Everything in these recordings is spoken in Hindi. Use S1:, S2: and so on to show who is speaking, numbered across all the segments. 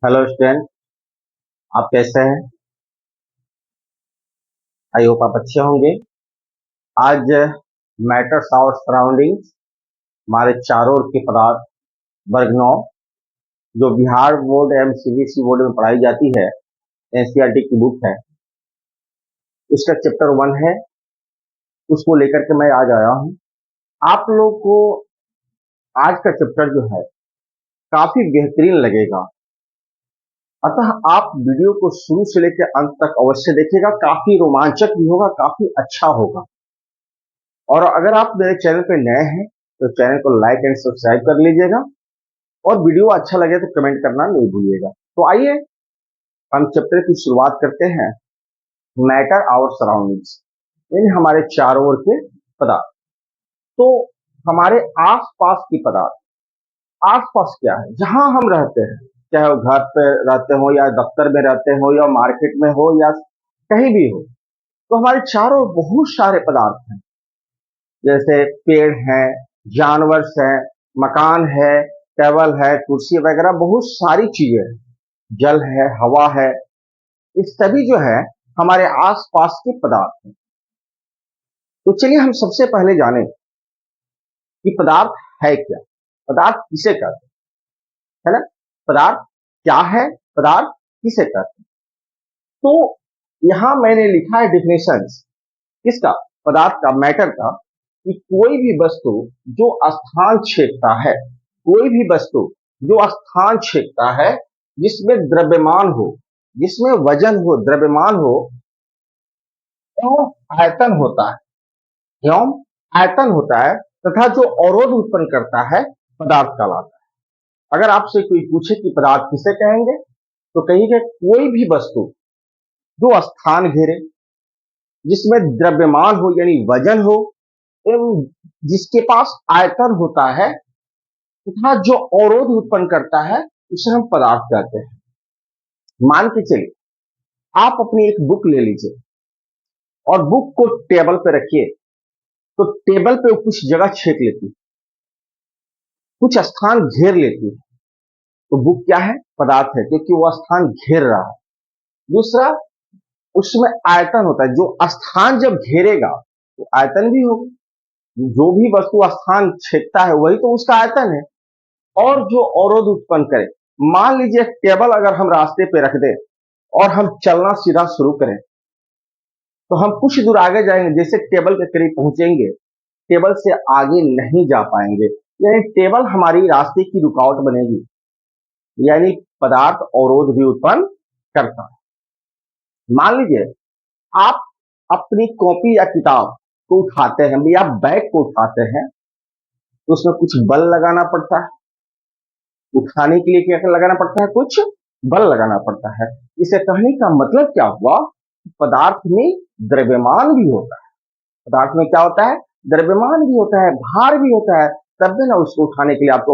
S1: Hello student. आप कैसे हैं? आई होप आप अच्छे होंगे। आज मैटर्स आवर सराउंडिंग्स, हमारे चारों ओर के पदार्थ, वर्ग 9, जो बिहार बोर्ड एवं सीबीएसई बोर्ड में पढ़ाई जाती है, एनसीईआरटी की बुक है। उसका चैप्टर 1 है, उसको लेकर के मैं आज आया हूँ। आप लोग को आज का चैप्टर जो है काफी बेहतरीन लगेगा, अतः आप वीडियो को शुरू से लेकर अंत तक अवश्य देखिएगा। काफी रोमांचक भी होगा, काफी अच्छा होगा। और अगर आप मेरे चैनल पे नए हैं तो चैनल को लाइक एंड सब्सक्राइब कर लीजिएगा, और वीडियो अच्छा लगे तो कमेंट करना नहीं भूलिएगा। तो आइए हम चैप्टर की शुरुआत करते हैं। मैटर आवर सराउंडिंग्स, यानी हमारे चारों ओर के पदार्थ। तो हमारे आसपास की पदार्थ, आसपास क्या है? जहां हम रहते हैं, चाहे वो घर पे रहते हो या दफ्तर में रहते हो या मार्केट में हो या कहीं भी हो, तो हमारे चारों ओर बहुत सारे पदार्थ हैं। जैसे पेड़ हैं, जानवर हैं, मकान है, टेबल है, कुर्सी वगैरह बहुत सारी चीजें हैं। जल है, हवा है, ये सभी जो है हमारे आसपास के पदार्थ हैं। तो चलिए हम सबसे पहले जानें कि पदार्थ है क्या, पदार्थ किसे कहते हैं, है ना? पदार्थ क्या है, पदार्थ किसे कहते हैं? तो यहां मैंने लिखा है डिफिनेशंस किसका, पदार्थ का, मैटर का, कि कोई भी वस्तु जो स्थान छेदता है, कोई भी वस्तु जो स्थान छेदता है, जिसमें द्रव्यमान हो, जिसमें वजन हो, द्रव्यमान हो एवं आयतन होता है, एवं आयतन होता है, तथा जो अवरोध उत्पन्न करता है, पदार्थ कहलाता है। अगर आपसे कोई पूछे कि पदार्थ किसे कहेंगे, तो कहिए कोई भी वस्तु जो स्थान घेरे, जिसमें द्रव्यमान हो यानी वजन हो, एवं जिसके पास आयतन होता है, तथा जो अवरोध उत्पन्न करता है, उसे हम पदार्थ कहते हैं। मान के चलिए आप अपनी एक बुक ले लीजिए और बुक को टेबल पे रखिए, तो टेबल पे कुछ जगह छेद लेती है, कुछ स्थान घेर लेती है, तो बुक क्या है? पदार्थ है, क्योंकि वो स्थान घेर रहा है। दूसरा, उसमें आयतन होता है, जो स्थान जब घेरेगा तो आयतन भी होगा। जो भी वस्तु स्थान छेदता है वही तो उसका आयतन है। और जो अवरोध उत्पन्न करे, मान लीजिए टेबल अगर हम रास्ते पे रख दें और हम चलना सीधा शुरू करें, तो हम कुछ दूर आगे जाएंगे, जैसे टेबल के करीब पहुंचेंगे, टेबल से आगे नहीं जा पाएंगे, यानी टेबल हमारी रास्ते की रुकावट बनेगी। यानी पदार्थ अवरोध भी उत्पन्न करता है। मान लीजिए आप अपनी कॉपी या किताब को उठाते हैं या बैग को उठाते हैं, तो उसमें कुछ बल लगाना पड़ता है। उठाने के लिए क्या लगाना पड़ता है? कुछ बल लगाना पड़ता है। इसे कहने का मतलब क्या हुआ? पदार्थ में द्रव्यमान भी होता है। पदार्थ में क्या होता है? द्रव्यमान भी होता है, भार भी होता है, तब भी ना उसको उठाने के लिए आपको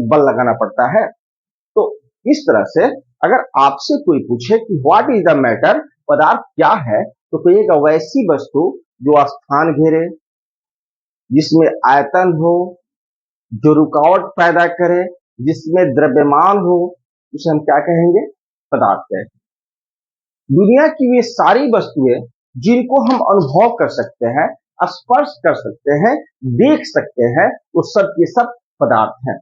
S1: बल लगाना पड़ता है। तो इस तरह से अगर आपसे कोई पूछे कि व्हाट इज द मैटर, पदार्थ क्या है, तो कहिएगा वैसी वस्तु जो स्थान घेरे, जिसमें आयतन हो, जो रुकावट पैदा करे, जिसमें द्रव्यमान हो, उसे हम क्या कहेंगे? पदार्थ कहेंगे। दुनिया की वे सारी वस्तुएं जिनको हम अनुभव कर सकते हैं, स्पर्श कर सकते हैं, देख सकते हैं, वो सब के सब पदार्थ हैं।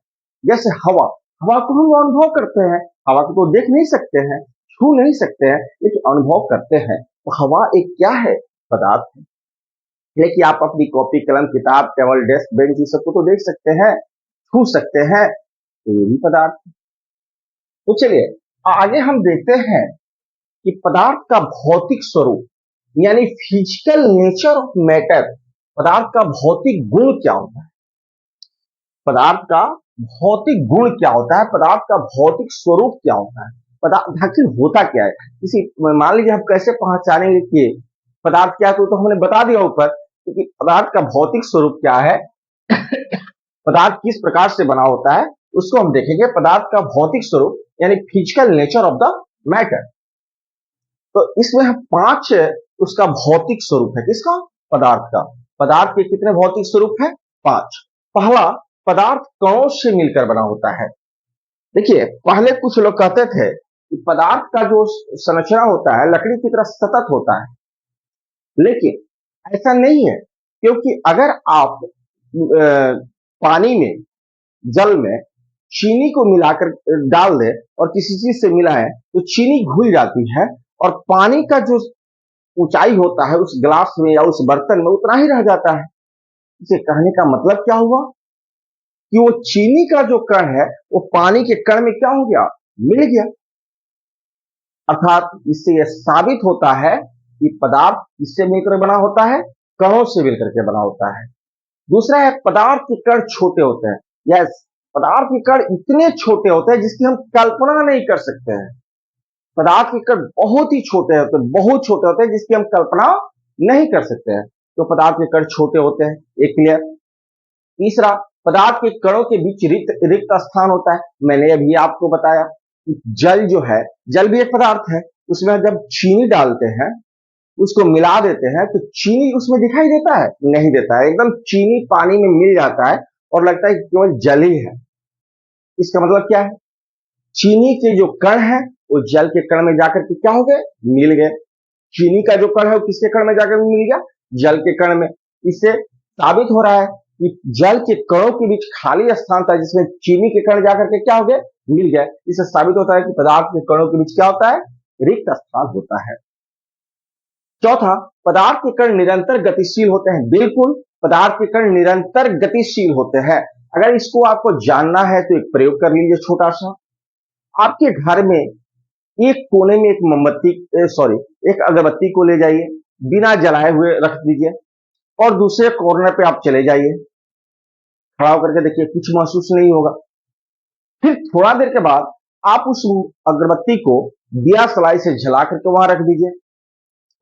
S1: जैसे हवा, हवा को हम अनुभव करते हैं, हवा को तो देख नहीं सकते हैं, छू नहीं सकते हैं, लेकिन अनुभव करते हैं। तो हवा एक क्या है? पदार्थ है। लेकिन आप अपनी कॉपी, कलम, किताब, टेबल, डेस्क, बेंच, ये सबको तो देख सकते हैं, छू सकते हैं, तो ये भी पदार्थ है। तो चलिए आगे हम देखते हैं कि पदार्थ का भौतिक स्वरूप, यानी फिजिकल नेचर ऑफ मैटर, पदार्थ का भौतिक गुण क्या होता है, पदार्थ का भौतिक गुण क्या होता है, पदार्थ का भौतिक स्वरूप क्या होता है, पदार्थ आखिर होता क्या है। किसी मान लीजिए हम कैसे पहचानेंगे कि पदार्थ क्या है, तो हमने बता दिया ऊपर, क्योंकि पदार्थ का भौतिक स्वरूप क्या है, पदार्थ किस प्रकार से बना होता है, उसको हम देखेंगे। पदार्थ का भौतिक स्वरूप यानी physical nature of the matter. तो इसमें हम 5 उसका भौतिक स्वरूप है, किसका? पदार्थ का। पदार्थ के कितने भौतिक स्वरूप है? 5। पहला, पदार्थ कणों से मिलकर बना होता है। देखिए, पहले कुछ लोग कहते थे कि पदार्थ का जो संरचना होता है लकड़ी की तरह सतत होता है, लेकिन ऐसा नहीं है, क्योंकि अगर आप पानी में, जल में चीनी को मिलाकर डाल दें और किसी चीज से मिलाएं तो चीनी घुल जाती है और पानी का जो ऊंचाई होता है उस गिलास में या उस बर्तन में उतना ही रह जाता है। इसे कहने का मतलब क्या हुआ कि वो चीनी का जो कण है वो पानी के कण में क्या हो गया, मिल गया। अर्थात इससे यह साबित होता है कि पदार्थ किससे मिलकर बना होता है, कणों से मिलकर के बना होता है। दूसरा है पदार्थ के कण छोटे होते हैं। यस, पदार्थ के कण इतने छोटे होते हैं जिसकी हम कल्पना नहीं कर सकते हैं। पदार्थ के कण बहुत ही छोटे होते हैं, बहुत छोटे होते हैं जिसकी हम कल्पना नहीं कर सकते हैं। तो पदार्थ के कण छोटे होते हैं, एक क्लियर। तीसरा, पदार्थ के कणों के बीच रिक्त रिक्त स्थान होता है। मैंने अभी आपको बताया कि जल जो है, जल भी एक पदार्थ है। उसमें जब चीनी डालते हैं, उसको मिला देते हैं तो चीनी उसमें दिखाई देता है, नहीं देता है। एकदम चीनी पानी में मिल जाता है और लगता है कि केवल जल ही है। इसका मतलब क्या है, चीनी के जो कण है वो जल के कण में जाकर के क्या हो गए, मिल गए। चीनी का जो कण है वो किसके कण में जाकर मिल गया, जल के कण में। इससे साबित हो रहा है कि जल के कणों के बीच खाली स्थान था जिसमें चीनी के कण जाकर के क्या हो गए, मिल गए। इससे साबित होता है कि पदार्थ के कणों के बीच क्या होता है, रिक्त स्थान होता है। चौथा, पदार्थ के कण निरंतर गतिशील होते हैं। बिल्कुल, पदार्थ के कण निरंतर गतिशील होते हैं। अगर इसको आपको जानना है तो एक प्रयोग कर लीजिए छोटा सा। आपके घर में एक कोने में एक मोमबत्ती, सॉरी, एक अगरबत्ती को ले जाइए, बिना जलाए हुए रख दीजिए और दूसरे कॉर्नर पे आप चले जाइए। खड़ा होकर के देखिए, कुछ महसूस नहीं होगा। फिर थोड़ा देर के बाद आप उस अगरबत्ती को दिया सलाई से जला करके वहां रख दीजिए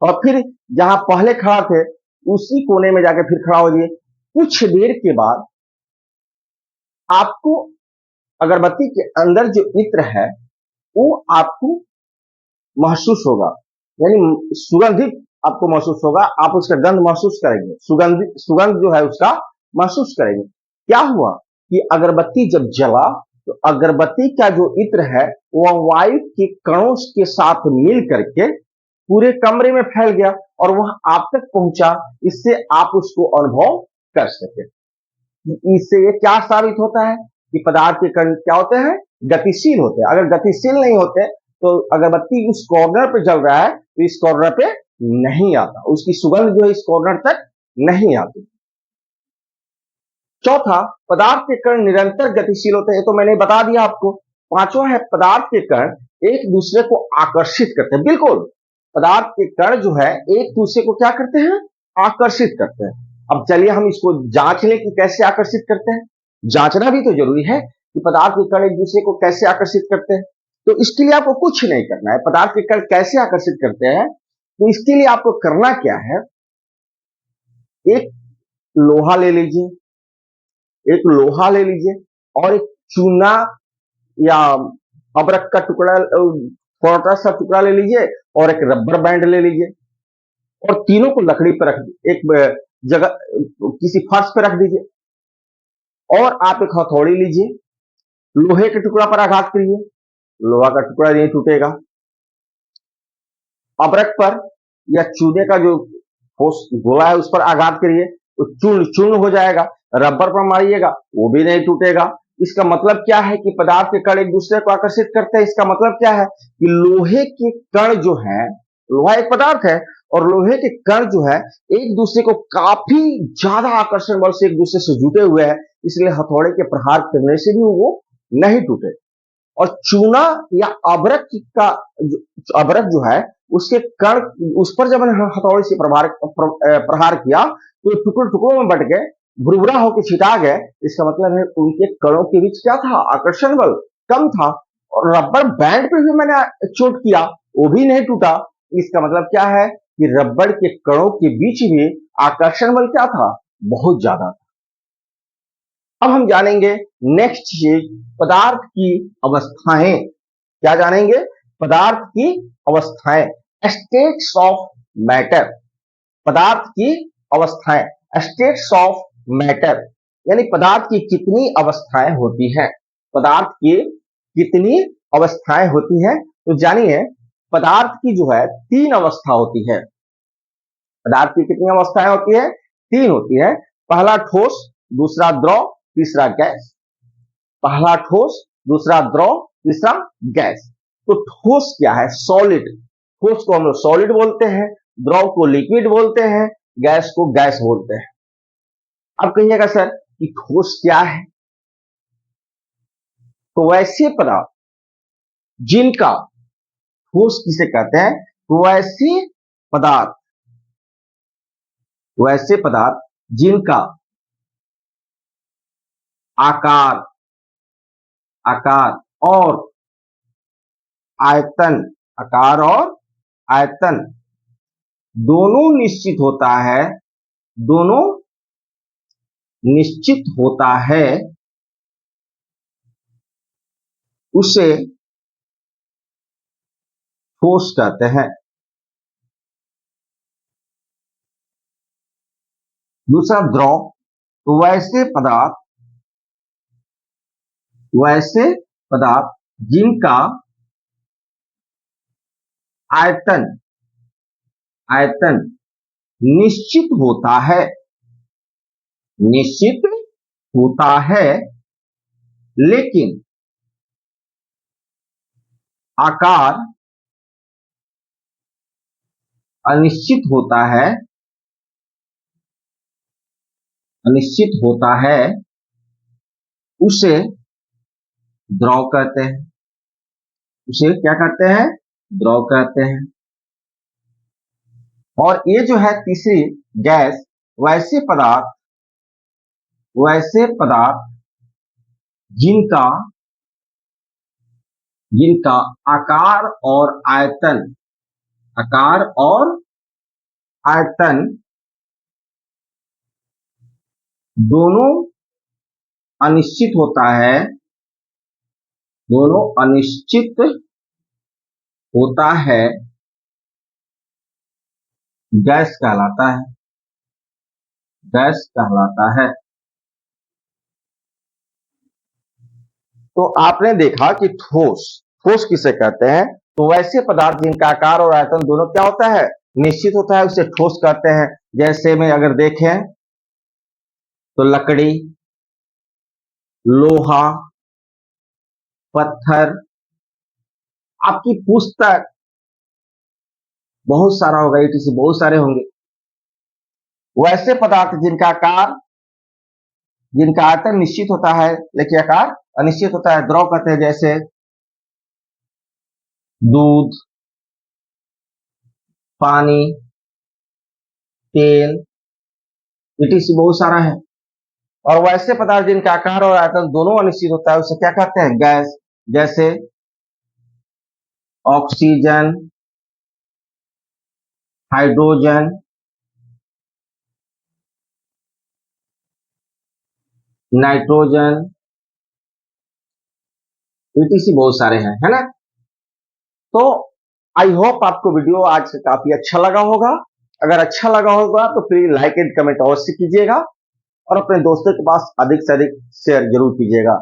S1: और फिर जहां पहले खड़ा थे उसी कोने में जाकर फिर खड़ा हो जाइए। कुछ देर के बाद आपको अगरबत्ती के अंदर जो इत्र है वो आपको महसूस होगा, यानी सुगंधित आपको महसूस होगा। आप उसका गंध महसूस करेंगे, सुगंध जो है उसका महसूस करेंगे। क्या हुआ कि अगरबत्ती जब जला तो अगरबत्ती का जो इत्र है वह वायु के कणों के साथ मिल करके पूरे कमरे में फैल गया और वह आप तक पहुंचा। इससे आप उसको अनुभव कर सके। इससे ये क्या साबित होता है कि पदार्थ के कण क्या होते हैं, गतिशील होते हैं। अगर गतिशील नहीं होते तो अगरबत्ती उस कॉर्नर पे जल रहा है तो इस कॉर्नर पे नहीं आता, उसकी सुगंध जो है इस कॉर्नर तक नहीं आती। चौथा, पदार्थ के कण निरंतर गतिशील होते हैं, तो मैंने बता दिया आपको। पांचवा है, पदार्थ के कण एक दूसरे को आकर्षित करते हैं। बिल्कुल, पदार्थ के कण जो है एक दूसरे को क्या करते हैं, आकर्षित करते हैं। अब चलिए हम इसको जांच लें कि कैसे आकर्षित करते हैं। जांचना भी तो जरूरी है कि पदार्थ के कण एक दूसरे को कैसे आकर्षित करते हैं। तो इसके लिए आपको कुछ नहीं करना है। पदार्थ के कण कैसे आकर्षित करते हैं, तो इसके लिए आपको करना क्या है, एक लोहा ले लीजिए, एक लोहा ले लीजिए और एक चूना या अबरक का टुकड़ा, छोटा सा टुकड़ा ले लीजिए और एक रबर बैंड ले लीजिए और तीनों को लकड़ी पर रख दीजिए, एक जगह किसी फर्श पर रख दीजिए और आप एक हथौड़ी लीजिए, लोहे के टुकड़ा पर आघात करिए, लोहा का टुकड़ा नहीं टूटेगा। अबरक पर या चूने का जो गोला है उस पर आघात करिए तो चूर्ण चूर्ण हो जाएगा। रबर पर मारिएगा वो भी नहीं टूटेगा। इसका मतलब क्या है कि पदार्थ के कण एक दूसरे को आकर्षित करते हैं। इसका मतलब क्या है कि लोहे के कण जो है, लोहा एक पदार्थ है और लोहे के कण जो है एक दूसरे को काफी ज्यादा आकर्षण बल से एक दूसरे से जुटे हुए हैं, इसलिए हथौड़े के प्रहार करने से भी वो नहीं टूटे। और चूना या अबरक का अबरक जो है उसके कण, उस पर जब हथौड़े से प्रहार किया तो टुकड़ों टुकड़ों में बट गए, भुरभुरा होकर छिटा गए। इसका मतलब है उनके कणों के बीच क्या था, आकर्षण बल कम था। और रबर बैंड पे भी मैंने चोट किया, वो भी नहीं टूटा। इसका मतलब क्या है कि रबर के कणों के बीच भी आकर्षण बल क्या था, बहुत ज्यादा था। अब हम जानेंगे नेक्स्ट चीज, पदार्थ की अवस्थाएं। क्या जानेंगे, पदार्थ की अवस्थाएं, स्टेट्स ऑफ मैटर। पदार्थ की अवस्थाएं, स्टेट्स ऑफ मैटर, यानी पदार्थ की कितनी अवस्थाएं होती हैं। पदार्थ की कितनी अवस्थाएं होती हैं? तो जानिए, पदार्थ की जो है 3 अवस्था होती है। पदार्थ की कितनी अवस्थाएं होती है? 3 होती है। पहला ठोस, दूसरा द्रव, तीसरा गैस। पहला ठोस, दूसरा द्रव, तीसरा गैस। तो ठोस क्या है? सॉलिड। ठोस को हम लोग सॉलिड बोलते हैं, द्रव को लिक्विड बोलते हैं, गैस को गैस बोलते हैं। अब कहिएगा सर कि ठोस क्या है? तो वैसे पदार्थ जिनका, ठोस किसे कहते हैं? तो वैसे पदार्थ जिनका आकार और आयतन, आकार और आयतन दोनों निश्चित होता है, उसे ठोस कहते हैं। दूसरा द्रव, तो वैसे पदार्थ जिनका आयतन निश्चित होता है, लेकिन आकार अनिश्चित होता है, उसे द्रव कहते हैं। उसे क्या कहते हैं? द्रव कहते हैं। और ये जो है तीसरी गैस, वैसे पदार्थ जिनका आकार और आयतन दोनों अनिश्चित होता है, गैस कहलाता है। तो आपने देखा कि ठोस किसे कहते हैं? तो वैसे पदार्थ जिनका आकार और आयतन दोनों क्या होता है? निश्चित होता है, उसे ठोस कहते हैं। जैसे में अगर देखें तो लकड़ी, लोहा, पत्थर, आपकी पुस्तक, बहुत सारा होगा, ETC बहुत सारे होंगे। वैसे पदार्थ जिनका आयतन निश्चित होता है लेकिन आकार अनिश्चित होता है, द्रव कहते हैं। जैसे दूध, पानी, तेल, ETC बहुत सारा है। और वैसे पदार्थ जिनका आकार और आयतन दोनों अनिश्चित होता है, उसे क्या कहते हैं? गैस। जैसे ऑक्सीजन, हाइड्रोजन, नाइट्रोजन, ETC बहुत सारे हैं, है ना? तो आई होप आपको वीडियो आज से काफी अच्छा लगा होगा। अगर अच्छा लगा होगा तो प्लीज लाइक एंड कमेंट अवश्य कीजिएगा और अपने दोस्तों के पास अधिक से अधिक शेयर जरूर कीजिएगा।